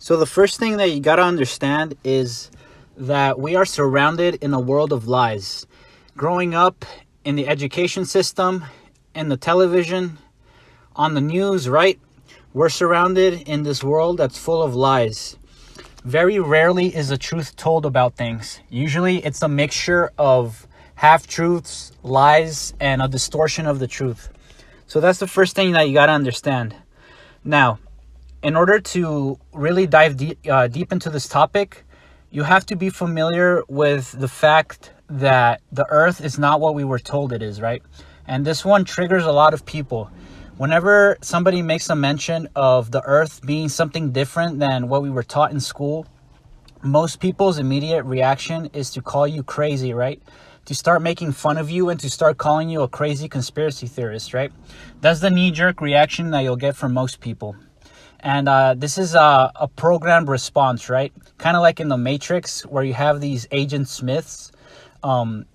So the first thing that you got to understand is that we are surrounded in a world of lies. Growing up in the education system, in the television, on the news, right? We're surrounded in this world that's full of lies. Very rarely is the truth told about things. Usually it's a mixture of half-truths, lies, and a distortion of the truth. So that's the first thing that you got to understand. Now, in order to really dive deep into this topic, you have to be familiar with the fact that the earth is not what we were told it is, right? And this one triggers a lot of people. Whenever somebody makes a mention of the earth being something different than what we were taught in school, most people's immediate reaction is to call you crazy, right? To start making fun of you and to start calling you a crazy conspiracy theorist, right? That's the knee-jerk reaction that you'll get from most people. And this is a programmed response, right? Kind of like in the Matrix, where you have these Agent Smiths.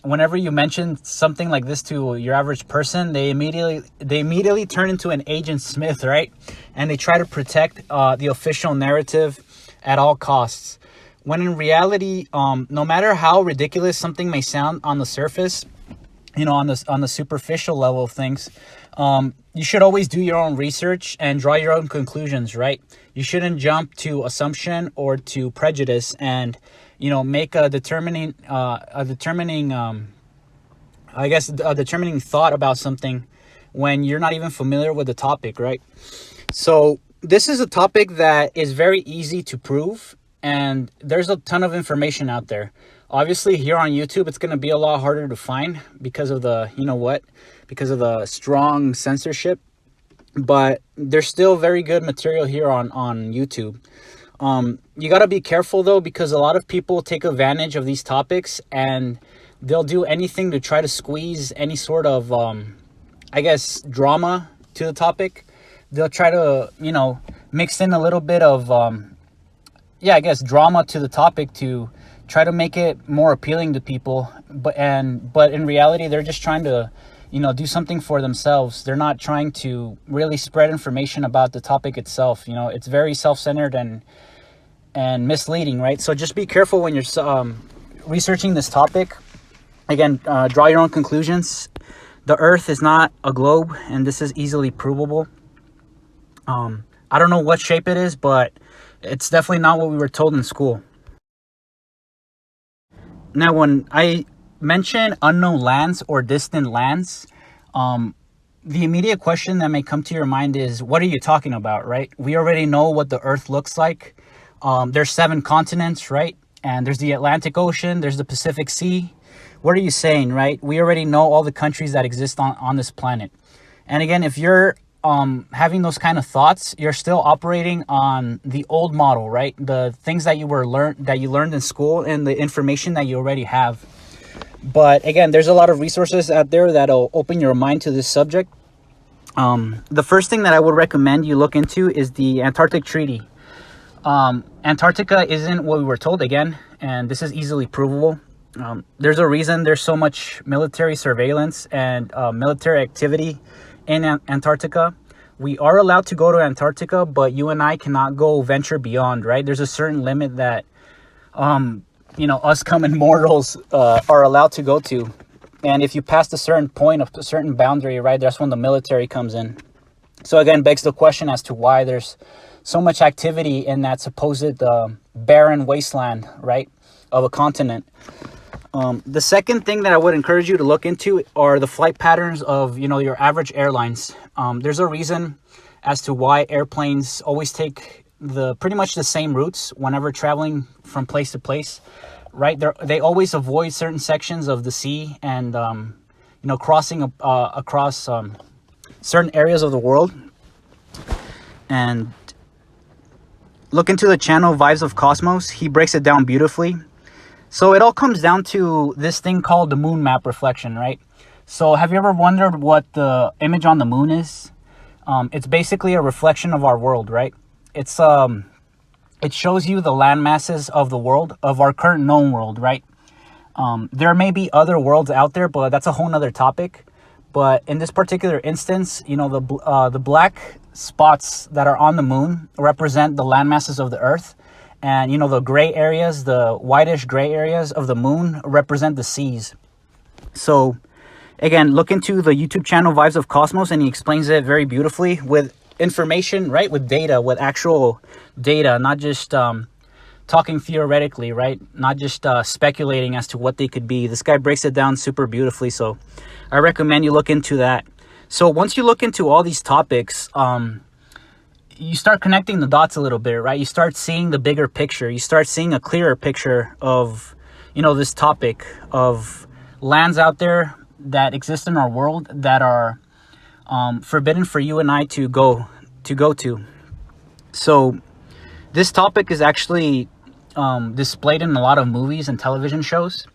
Whenever you mention something like this to your average person, they immediately turn into an Agent Smith, right? And they try to protect the official narrative at all costs. When in reality, no matter how ridiculous something may sound on the surface, on the superficial level of things, you should always do your own research and draw your own conclusions, right? You shouldn't jump to assumption or to prejudice and, make a determining thought about something when you're not even familiar with the topic, right? So this is a topic that is very easy to prove, and there's a ton of information out there. Obviously, here on YouTube, it's going to be a lot harder to find because of the, because of the strong censorship. But there's still very good material here on YouTube. You got to be careful, though, because a lot of people take advantage of these topics and they'll do anything to try to squeeze any sort of, drama to the topic. They'll try to, mix in a little bit of, drama to the topic to try to make it more appealing to people. But in reality, they're just trying to, do something for themselves. They're not trying to really spread information about the topic itself. It's very self-centered and misleading, right? So just be careful when you're researching this topic. Again, draw your own conclusions. The earth is not a globe, and this is easily provable. I don't know what shape it is, but it's definitely not what we were told in school. Now, when I mention unknown lands or distant lands, the immediate question that may come to your mind is, what are you talking about, right? We already know what the earth looks like. There's 7 continents, right? And there's the Atlantic Ocean, there's the Pacific Sea. What are you saying, right? We already know all the countries that exist on this planet. And again, if you're having those kind of thoughts, you're still operating on the old model, right? The things that you learned in school and the information that you already have. But again, there's a lot of resources out there that'll open your mind to this subject. The first thing that I would recommend you look into is the Antarctic Treaty. Antarctica isn't what we were told, again, and this is easily provable. There's a reason there's so much military surveillance and military activity in Antarctica. We are allowed to go to Antarctica, but you and I cannot go venture beyond, right? There's a certain limit that, us common mortals are allowed to go to. And if you pass a certain point, a certain boundary, right, that's when the military comes in. So again, begs the question as to why there's so much activity in that supposed barren wasteland, right, of a continent. The second thing that I would encourage you to look into are the flight patterns of, your average airlines. There's a reason as to why airplanes always take pretty much the same routes whenever traveling from place to place, right? They always avoid certain sections of the sea and, crossing across certain areas of the world. And look into the channel Vibes of Cosmos. He breaks it down beautifully. So it all comes down to this thing called the moon map reflection, right? So have you ever wondered what the image on the moon is? It's basically a reflection of our world, right? It shows you the land masses of the world, of our current known world, right? There may be other worlds out there, but that's a whole nother topic. But in this particular instance, the black spots that are on the moon represent the land masses of the Earth. And, the gray areas, the whitish gray areas of the moon represent the seas. So, again, look into the YouTube channel Vibes of Cosmos, and he explains it very beautifully with information, right? With data, with actual data, not just talking theoretically, right? Not just speculating as to what they could be. This guy breaks it down super beautifully, so I recommend you look into that. So once you look into all these topics, you start connecting the dots a little bit, right? You start seeing the bigger picture. You start seeing a clearer picture of, this topic of lands out there that exist in our world that are forbidden for you and I to go to. So this topic is actually displayed in a lot of movies and television shows.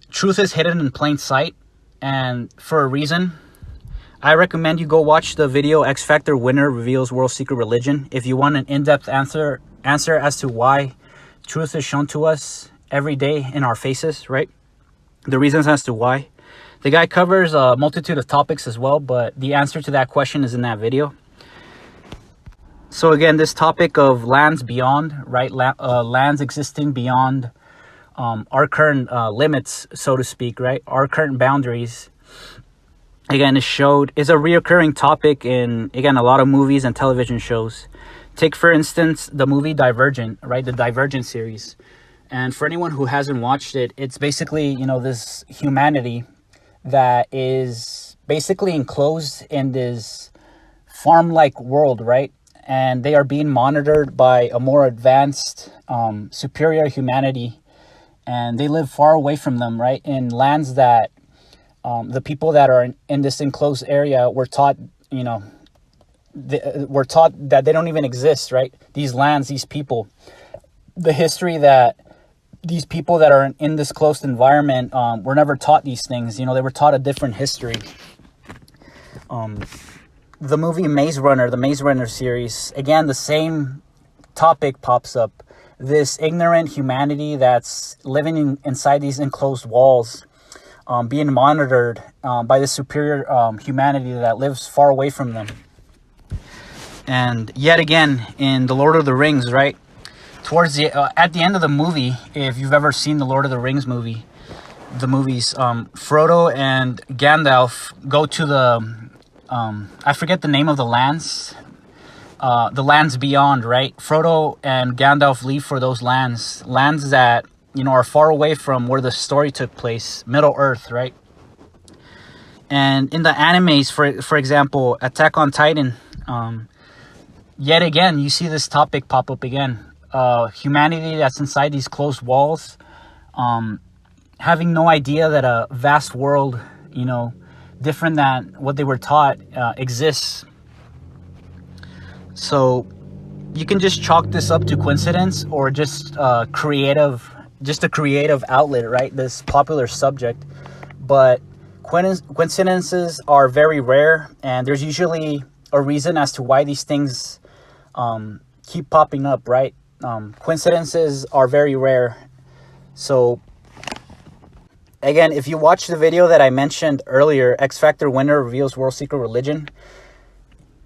Truth is hidden in plain sight, and for a reason. I recommend you go watch the video X Factor Winner Reveals World's Secret Religion if you want an in-depth answer as to why truth is shown to us every day in our faces, right? The reasons as to why. The guy covers a multitude of topics as well, but the answer to that question is in that video. So again, this topic of lands beyond, right? Lands existing beyond our current limits, so to speak, right? Our current boundaries. Again, is a reoccurring topic in, again, a lot of movies and television shows. Take, for instance, the movie Divergent, right? The Divergent series. And for anyone who hasn't watched it, it's basically, this humanity that is basically enclosed in this farm-like world, right? And they are being monitored by a more advanced, superior humanity. And they live far away from them, right? In lands that the people that are in this enclosed area were taught, were taught that they don't even exist, right? These lands, these people, the history that these people that are in this closed environment were never taught these things. They were taught a different history. The movie Maze Runner, the Maze Runner series, again, the same topic pops up. This ignorant humanity that's living inside these enclosed walls, being monitored by the superior humanity that lives far away from them. And yet again, in The Lord of the Rings, right? Towards at the end of the movie, if you've ever seen the Lord of the Rings movies, Frodo and Gandalf go to the, I forget the name of the lands beyond, right? Frodo and Gandalf leave for those lands that, are far away from where the story took place, Middle Earth, right? And in the animes, for example, Attack on Titan, yet again, you see this topic pop up again. Humanity that's inside these closed walls, having no idea that a vast world, different than what they were taught, exists. So you can just chalk this up to coincidence or just a creative outlet, right? This popular subject. But coincidences are very rare, and there's usually a reason as to why these things keep popping up, right? Coincidences are very rare. So again, if you watch the video that I mentioned earlier, X Factor Winner Reveals World's Secret Religion,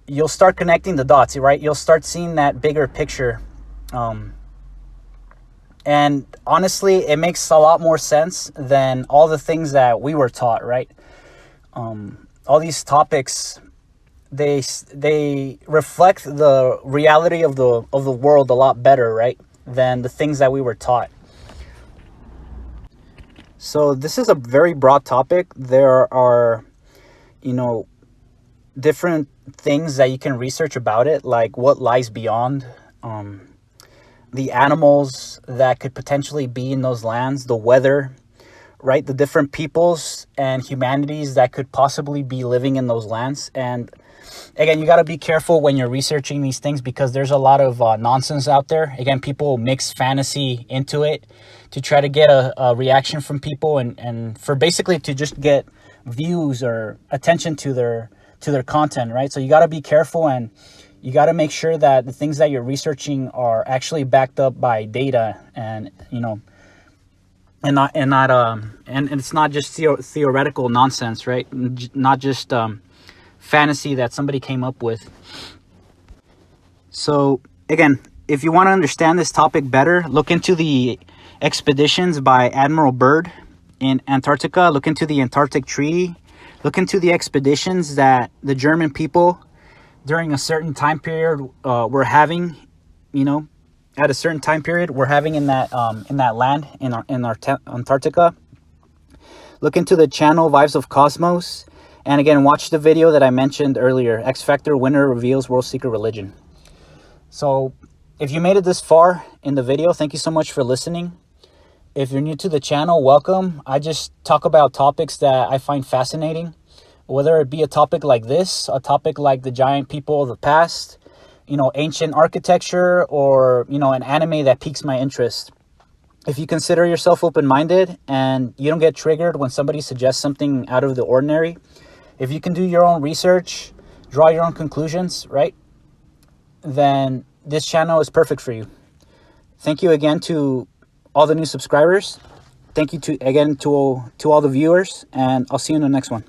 you'll start connecting the dots, right? You'll start seeing that bigger picture. And honestly, it makes a lot more sense than all the things that we were taught, right? All these topics, they reflect the reality of the world a lot better, right, than the things that we were taught. So this is a very broad topic. There are, different things that you can research about it, like what lies beyond, the animals that could potentially be in those lands, the weather, right? The different peoples and humanities that could possibly be living in those lands. And again, you got to be careful when you're researching these things, because there's a lot of nonsense out there. Again, people mix fantasy into it to try to get a reaction from people and for basically to just get views or attention to their content, right? So you got to be careful, and you got to make sure that the things that you're researching are actually backed up by data and, and it's not just theoretical nonsense, right? Not just fantasy that somebody came up with. So again, if you want to understand this topic better, look into the expeditions by Admiral Byrd in Antarctica. Look into the Antarctic Treaty. Look into the expeditions that the German people during a certain time period were having, at a certain time period we're having in that land in Antarctica. Look into the channel Vibes of Cosmos, and again, watch the video that I mentioned earlier, X Factor Winner Reveals World Secret Religion. So if you made it this far in the video, thank you so much for listening. If you're new to the channel, welcome. I just talk about topics that I find fascinating, whether it be a topic like this, a topic like the giant people of the past, ancient architecture, or, an anime that piques my interest. If you consider yourself open-minded and you don't get triggered when somebody suggests something out of the ordinary, if you can do your own research, draw your own conclusions, right, then this channel is perfect for you. Thank you again to all the new subscribers. Thank you to all the viewers, and I'll see you in the next one.